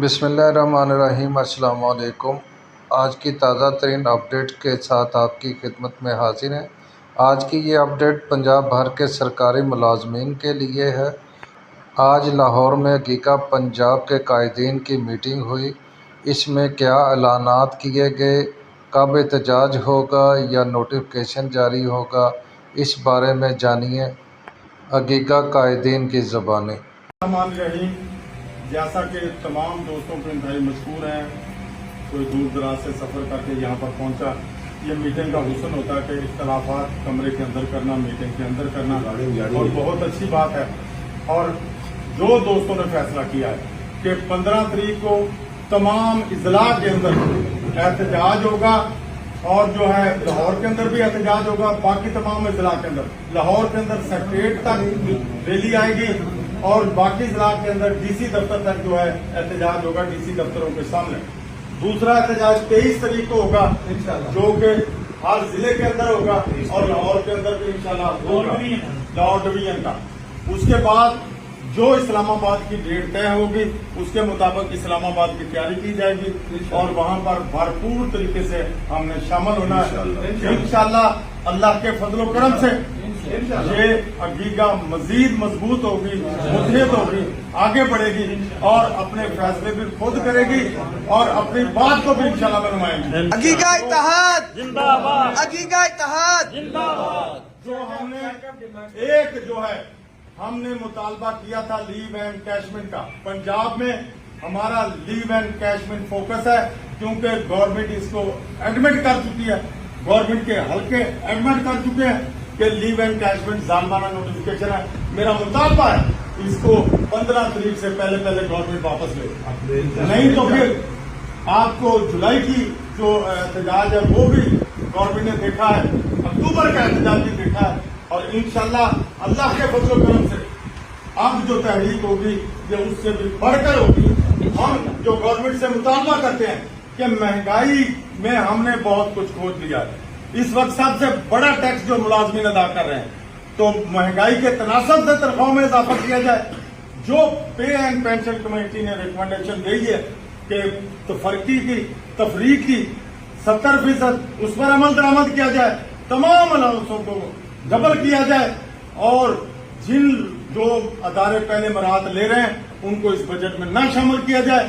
بسم اللہ الرحمن الرحیم۔ السلام علیکم۔ آج کی تازہ ترین اپڈیٹ کے ساتھ آپ کی خدمت میں حاضر ہیں۔ آج کی یہ اپڈیٹ پنجاب بھر کے سرکاری ملازمین کے لیے ہے۔ آج لاہور میں گیگا پنجاب کے قائدین کی میٹنگ ہوئی۔ اس میں کیا اعلانات کیے گئے، کب احتجاج ہوگا یا نوٹیفکیشن جاری ہوگا، اس بارے میں جانیے گیگا قائدین کی زبانی۔ جیسا کہ تمام دوستوں کو انتہائی مشکور ہیں، کوئی دور دراز سے سفر کر کے یہاں پر پہنچا۔ یہ میٹنگ کا حسن ہوتا ہے کہ اختلافات کمرے کے اندر کرنا، میٹنگ کے اندر کرنا، اور بہت اچھی بات ہے۔ اور جو دوستوں نے فیصلہ کیا ہے کہ 15 تاریخ کو تمام اضلاع کے اندر احتجاج ہوگا، اور جو ہے لاہور کے اندر بھی احتجاج ہوگا، باقی تمام اضلاع کے اندر، لاہور کے اندر سیکریٹریٹ تک ریلی آئے گی، اور باقی اضلاع کے اندر ڈی سی دفتر تک جو ہے احتجاج ہوگا، ڈی سی دفتروں کے سامنے۔ دوسرا احتجاج 23 تاریخ کو ہوگا، جو کہ ہر ضلع کے اندر ہوگا، اور لاہور کے اندر بھی انشاءاللہ ہوگا، لاہور ڈویژن کا۔ اس کے بعد جو اسلام آباد کی ڈیٹ طے ہوگی، اس کے مطابق اسلام آباد کی تیاری کی جائے گی، اور وہاں پر بھرپور طریقے سے ہم نے شامل ہونا ہے انشاءاللہ۔ اللہ کے فضل و کرم سے یہ گیگا مزید مضبوط ہوگی، متحد ہوگی، آگے بڑھے گی، اور اپنے فیصلے بھی خود کرے گی، اور اپنی بات کو بھی انشاءاللہ منوائیں گی۔ گیگا اتحاد زندہ باد، گیگا اتحاد زندہ باد۔ جو ہم نے ایک جو ہے ہم نے مطالبہ کیا تھا لیو اینڈ کیشمنٹ کا، پنجاب میں ہمارا لیو اینڈ کیشمنٹ فوکس ہے، کیونکہ گورنمنٹ اس کو ایڈمٹ کر چکی ہے، گورنمنٹ کے حلقے ایڈمٹ کر چکے ہیں کہ لیو اینڈ کیشمنٹ ظالمانہ نوٹیفکیشن ہے۔ میرا مطالبہ ہے اس کو 15 تاریخ سے پہلے گورنمنٹ واپس لے، نہیں تو پھر آپ کو جولائی کی جو احتجاج ہے وہ بھی گورنمنٹ نے دیکھا ہے، اکتوبر کا احتجاج بھی دیکھا ہے، اور انشاءاللہ اللہ کے فضل و کرم سے اب جو تحریک ہوگی یہ اس سے بھی بڑھ کر ہوگی۔ ہم جو گورنمنٹ سے مطالبہ کرتے ہیں کہ مہنگائی میں ہم نے بہت کچھ کھوج لیا ہے، اس وقت سب سے بڑا ٹیکس جو ملازمین ادا کر رہے ہیں، تو مہنگائی کے تناسب سے تنخواہوں میں اضافہ کیا جائے۔ جو پے اینڈ پینشن کمیٹی نے ریکمنڈیشن دی ہے کہ تفریق کی 70% اس پر عمل درآمد کیا جائے، تمام الاؤنسوں کو ڈبل کیا جائے، اور جن جو ادارے پہلے مراحت لے رہے ہیں ان کو اس بجٹ میں نہ شامل کیا جائے،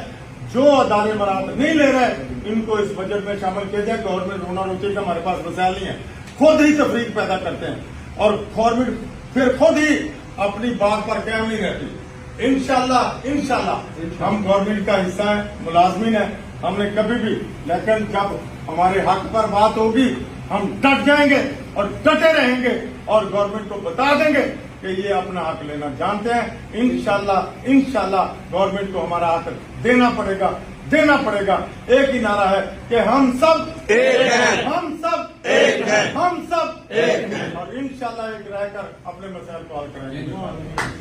جو ادارے مراحت نہیں لے رہے ان کو اس بجٹ میں شامل کیا جائے۔ گورنمنٹ ہونا روچی کا ہمارے پاس مسائل نہیں ہے، خود ہی تفریق پیدا کرتے ہیں، اور گورنمنٹ پھر خود ہی اپنی بات پر قائم نہیں رہتی۔ انشاءاللہ ہم گورنمنٹ کا حصہ ہیں، ملازمین ہیں، ہم نے کبھی بھی، لیکن جب ہمارے حق پر بات ہوگی ہم ڈٹ جائیں گے اور ڈٹے رہیں گے، اور گورنمنٹ کو بتا دیں گے کہ یہ اپنا حق لینا جانتے ہیں۔ انشاءاللہ گورنمنٹ کو ہمارا حق دینا پڑے گا۔ ایک ہی نعرہ ہے کہ ہم سب ایک ہیں، ہم سب ایک ہیں، ہم سب ایک ہیں، اور انشاءاللہ ایک رہ کر اپنے مسائل کو حل کریں گے۔